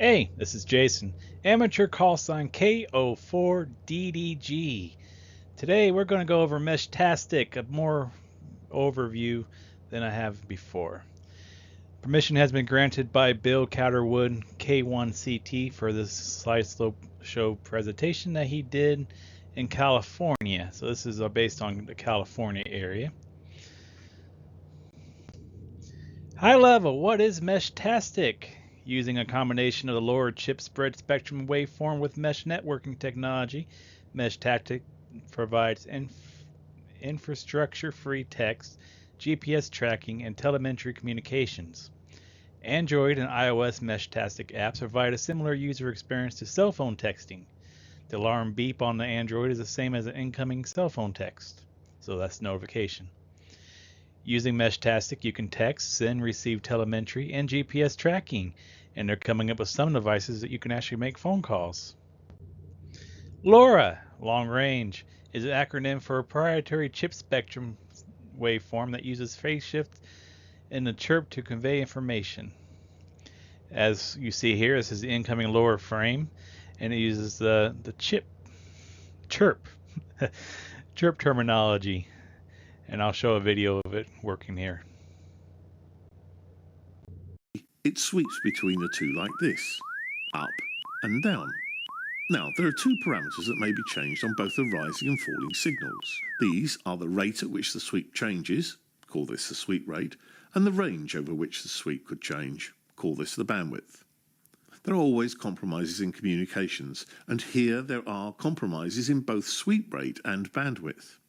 Hey, this is Jason, amateur call sign KO4DDG. Today we're going to go over MeshTastic, a more overview than I have before. Permission has been granted by Bill Catterwood, K1CT, for this Slideshow presentation that he did in California. So this is based on the California area. High level, what is MeshTastic? Using a combination of the lower chip spread spectrum waveform with mesh networking technology, MeshTastic provides infrastructure-free text, GPS tracking, and telemetry communications. Android and iOS MeshTastic apps provide a similar user experience to cell phone texting. The alarm beep on the Android is the same as an incoming cell phone text, so that's notification. Using MeshTastic, you can text, send, receive telemetry, and GPS tracking, and they're coming up with some devices that you can actually make phone calls. LoRa, long range, is an acronym for a proprietary chip spectrum waveform that uses phase shift in the chirp to convey information. As you see here, this is the incoming LoRa frame, and it uses the chirp terminology. And I'll show a video of it working here. It sweeps between the two like this, up and down. Now, there are two parameters that may be changed on both the rising and falling signals. These are the rate at which the sweep changes, call this the sweep rate, and the range over which the sweep could change, call this the bandwidth. There are always compromises in communications, and here there are compromises in both sweep rate and bandwidth.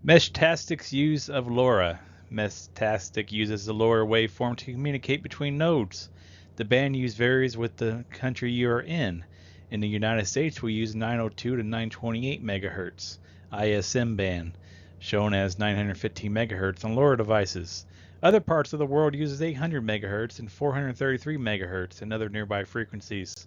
MeshTastic's use of LoRa. MeshTastic uses the LoRa waveform to communicate between nodes. The band use varies with the country you are in. In the United States, we use 902 to 928 MHz ISM band, shown as 915 MHz on LoRa devices. Other parts of the world uses 800 MHz and 433 MHz and other nearby frequencies.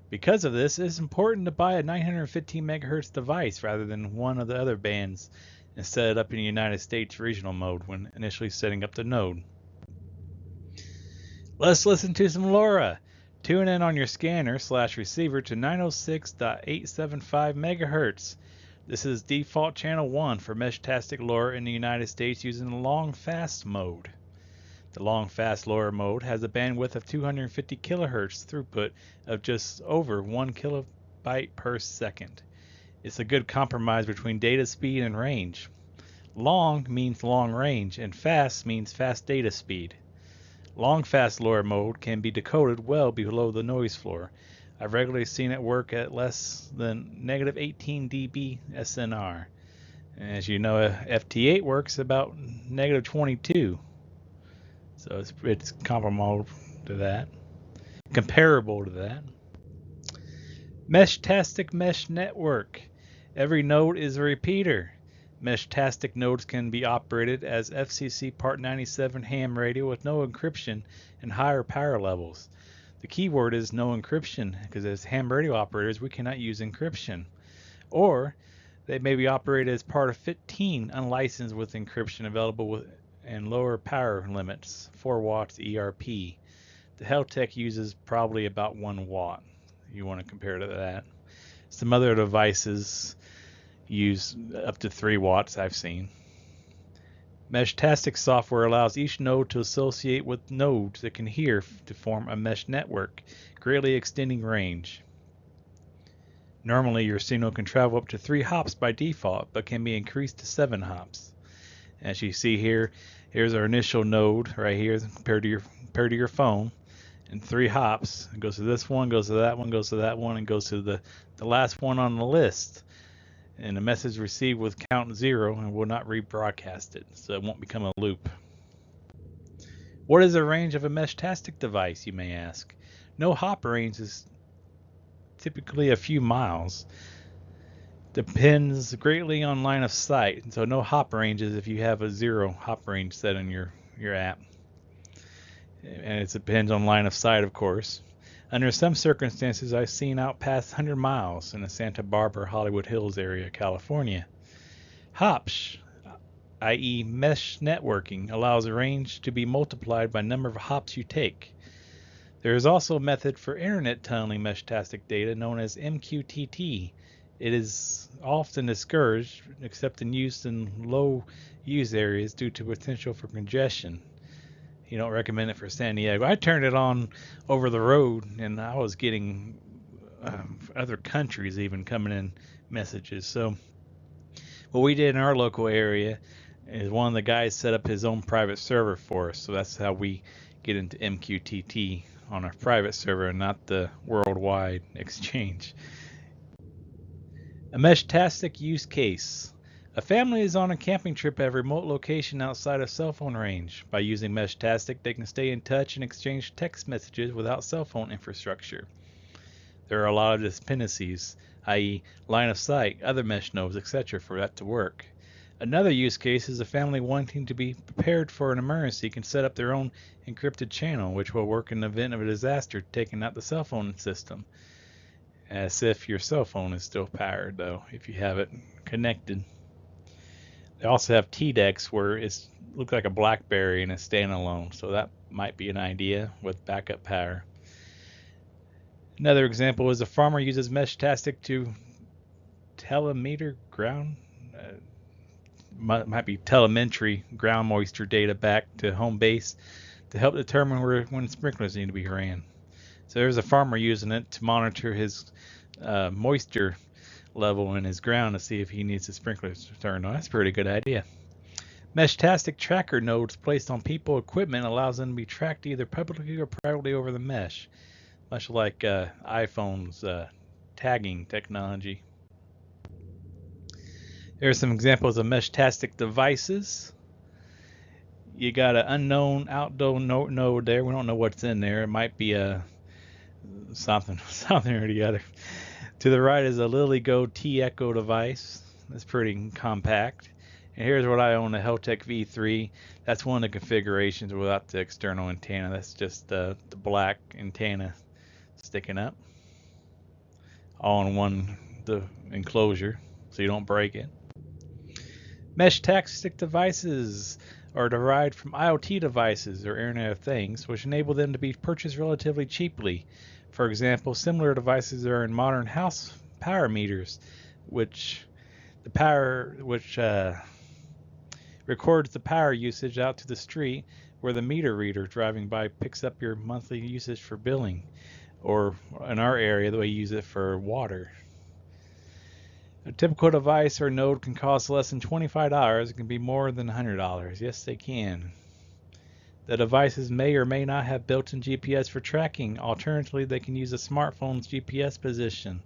Because of this, it is important to buy a 915 MHz device rather than one of the other bands, and set it up in the United States regional mode when initially setting up the node. Let's listen to some LoRa. Tune in on your scanner/receiver to 906.875 MHz. This is default channel 1 for MeshTastic LoRa in the United States using the long fast mode. The long fast LoRa mode has a bandwidth of 250 kHz throughput of just over 1 kilobyte per second. It's a good compromise between data speed and range. Long means long range, and fast means fast data speed. Long fast LoRa mode can be decoded well below the noise floor. I've regularly seen it work at less than negative 18 dB SNR. As you know, FT8 works about negative 22. So it's comparable to that. MeshTastic Mesh Network. Every node is a repeater. MeshTastic nodes can be operated as FCC Part 97 ham radio with no encryption and higher power levels. The key word is no encryption, because as ham radio operators we cannot use encryption. Or they may be operated as part of 15 unlicensed with encryption available and lower power limits, 4 watts ERP. The Heltec uses probably about 1 watt. You want to compare to that. Some other devices use up to 3 watts I've seen. MeshTastic software allows each node to associate with nodes that can hear to form a mesh network, greatly extending range. Normally your signal can travel up to 3 hops by default, but can be increased to 7 hops. As you see here, here's our initial node right here compared to your phone. In 3 hops, it goes to this one, goes to that one, goes to that one, and goes to the last one on the list. And the message received with count 0 and will not rebroadcast it, so it won't become a loop. What is the range of a MeshTastic device, you may ask? No hop range is typically a few miles. Depends greatly on line of sight, so no hop ranges if you have a 0 hop range set in your app. And it depends on line of sight, of course. Under some circumstances, I've seen out past 100 miles in the Santa Barbara, Hollywood Hills area, California. Hops, i.e. mesh networking, allows range to be multiplied by number of hops you take. There is also a method for internet tunneling MeshTastic data known as MQTT. It is often discouraged, except in use in low use areas due to potential for congestion. You don't recommend it for San Diego. I turned it on over the road, and I was getting other countries even coming in messages. So what we did in our local area is one of the guys set up his own private server for us. So that's how we get into MQTT on our private server and not the worldwide exchange. A MeshTastic use case. A family is on a camping trip at a remote location outside of cell phone range. By using MeshTastic, they can stay in touch and exchange text messages without cell phone infrastructure. There are a lot of dependencies, i.e. line of sight, other mesh nodes, etc. for that to work. Another use case is a family wanting to be prepared for an emergency can set up their own encrypted channel, which will work in the event of a disaster, taking out the cell phone system. As if your cell phone is still powered, though, if you have it connected. They also have TDEX, where it looks like a BlackBerry and it's standalone, so that might be an idea with backup power. Another example is a farmer uses MeshTastic to telemetry ground, might be telemetry ground moisture data back to home base to help determine when sprinklers need to be ran. So there's a farmer using it to monitor his moisture level in his ground to see if he needs the sprinklers turned on. That's a pretty good idea. MeshTastic tracker nodes placed on people equipment allows them to be tracked either publicly or privately over the mesh, much like iPhone's tagging technology. Here are some examples of MeshTastic devices. You got an unknown outdoor node there. We don't know what's in there. It might be a something or the other. To the right is a LilyGo T-Echo device. That's pretty compact. And here's what I own, a Heltec V3. That's one of the configurations without the external antenna. That's just the black antenna sticking up. All in one the enclosure so you don't break it. MeshTastic devices are derived from IoT devices or Internet of Things, which enable them to be purchased relatively cheaply. For example, similar devices are in modern house power meters, which records the power usage out to the street, where the meter reader driving by picks up your monthly usage for billing, or in our area, we use it for water. A typical device or node can cost less than $25. It can be more than $100. Yes, they can. The devices may or may not have built-in GPS for tracking. Alternatively, they can use a smartphone's GPS position.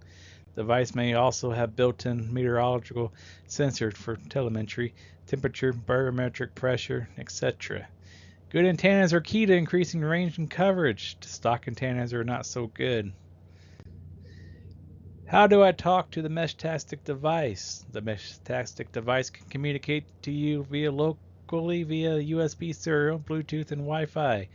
The device may also have built-in meteorological sensors for telemetry, temperature, barometric pressure, etc. Good antennas are key to increasing range and coverage. Stock antennas are not so good. How do I talk to the MeshTastic device? The MeshTastic device can communicate to you locally via USB serial, Bluetooth, and Wi-Fi.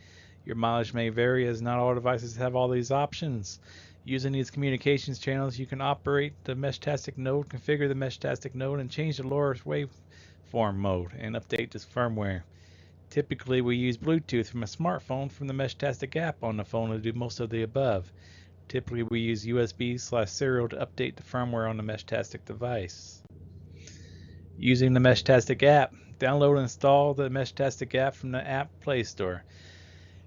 Your mileage may vary as not all devices have all these options. Using these communications channels, you can operate the MeshTastic node, configure the MeshTastic node, and change the LoRa waveform mode and update this firmware. Typically, we use Bluetooth from a smartphone from the MeshTastic app on the phone to do most of the above. Typically, we use USB/serial to update the firmware on the MeshTastic device. Using the MeshTastic app, download and install the MeshTastic app from the App Play Store.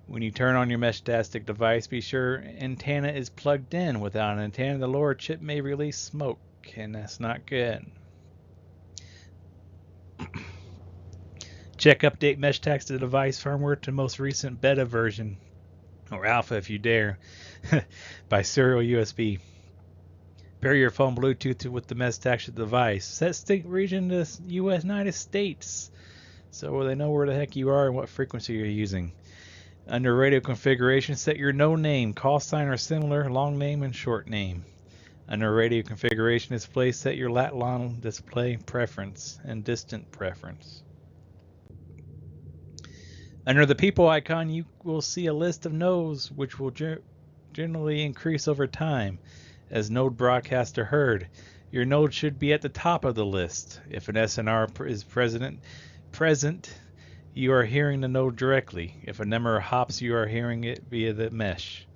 When you turn on your MeshTastic device, be sure antenna is plugged in. Without an antenna, the LoRa chip may release smoke, and that's not good. Check update MeshTastic device firmware to most recent beta version, or alpha if you dare, by serial USB. Pair your phone Bluetooth with the MeshTastic device. Set state region to US United States, so they know where the heck you are and what frequency you're using. Under radio configuration, set your no name, call sign or similar, long name and short name. Under radio configuration display, set your lat long display preference and distant preference. Under the people icon, you will see a list of nodes which will generally increase over time as node broadcasts are heard. Your node should be at the top of the list. If an SNR is present, You are hearing the node directly. If a number hops, you are hearing it via the mesh.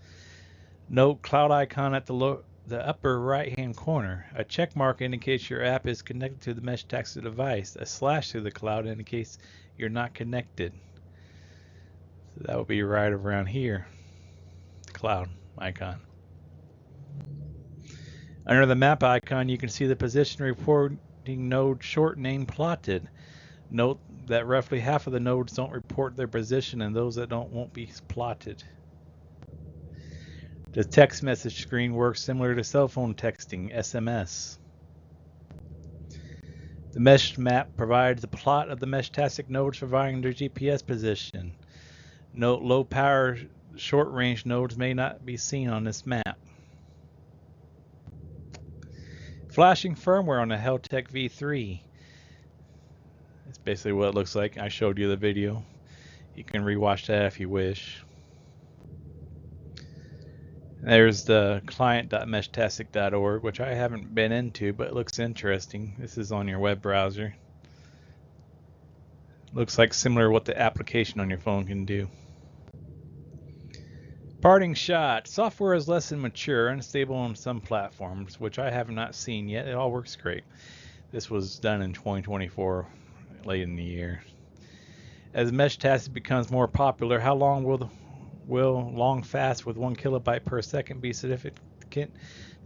Note cloud icon at the upper right-hand corner. A check mark indicates your app is connected to the MeshTastic device. A slash through the cloud indicates you're not connected. So that would be right around here. Cloud icon. Under the map icon, you can see the position reporting node short name plotted. Note that roughly half of the nodes don't report their position, and those that don't won't be plotted. The text message screen works similar to cell phone texting, SMS. The mesh map provides a plot of the MeshTastic nodes providing their GPS position. Note low power short range nodes may not be seen on this map. Flashing firmware on the Heltec V3. That's basically what it looks like. I showed you the video. You can rewatch that if you wish. There's the client.meshtastic.org, which I haven't been into, but it looks interesting. This is on your web browser. Looks like similar to what the application on your phone can do. Parting shot. Software is less than mature, unstable on some platforms, which I have not seen yet. It all works great. This was done in 2024, late in the year. As MeshTastic becomes more popular, how long will long fast with 1 kilobyte per second be significant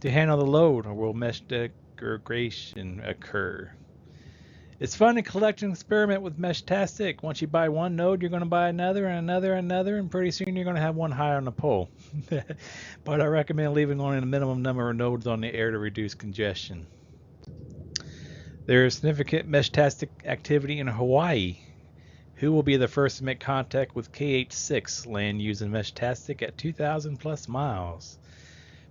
to handle the load, or will mesh degradation occur? It's fun to collect and experiment with MeshTastic. Once you buy one node, you're going to buy another and another and another, and pretty soon you're going to have one high on the pole. But I recommend leaving only the minimum number of nodes on the air to reduce congestion. There is significant MeshTastic activity in Hawaii. Who will be the first to make contact with KH6 land using MeshTastic at 2,000 plus miles?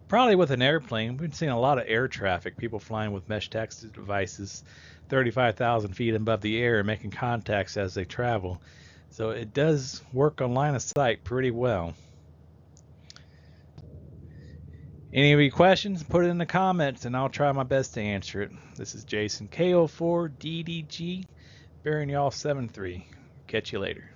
Probably with an airplane. We've been seeing a lot of air traffic, people flying with MeshTastic devices 35,000 feet above the air and making contacts as they travel. So it does work on line of sight pretty well. Any of you questions, put it in the comments and I'll try my best to answer it. This is Jason, KO4DDG, bearing y'all 7-3. Catch you later.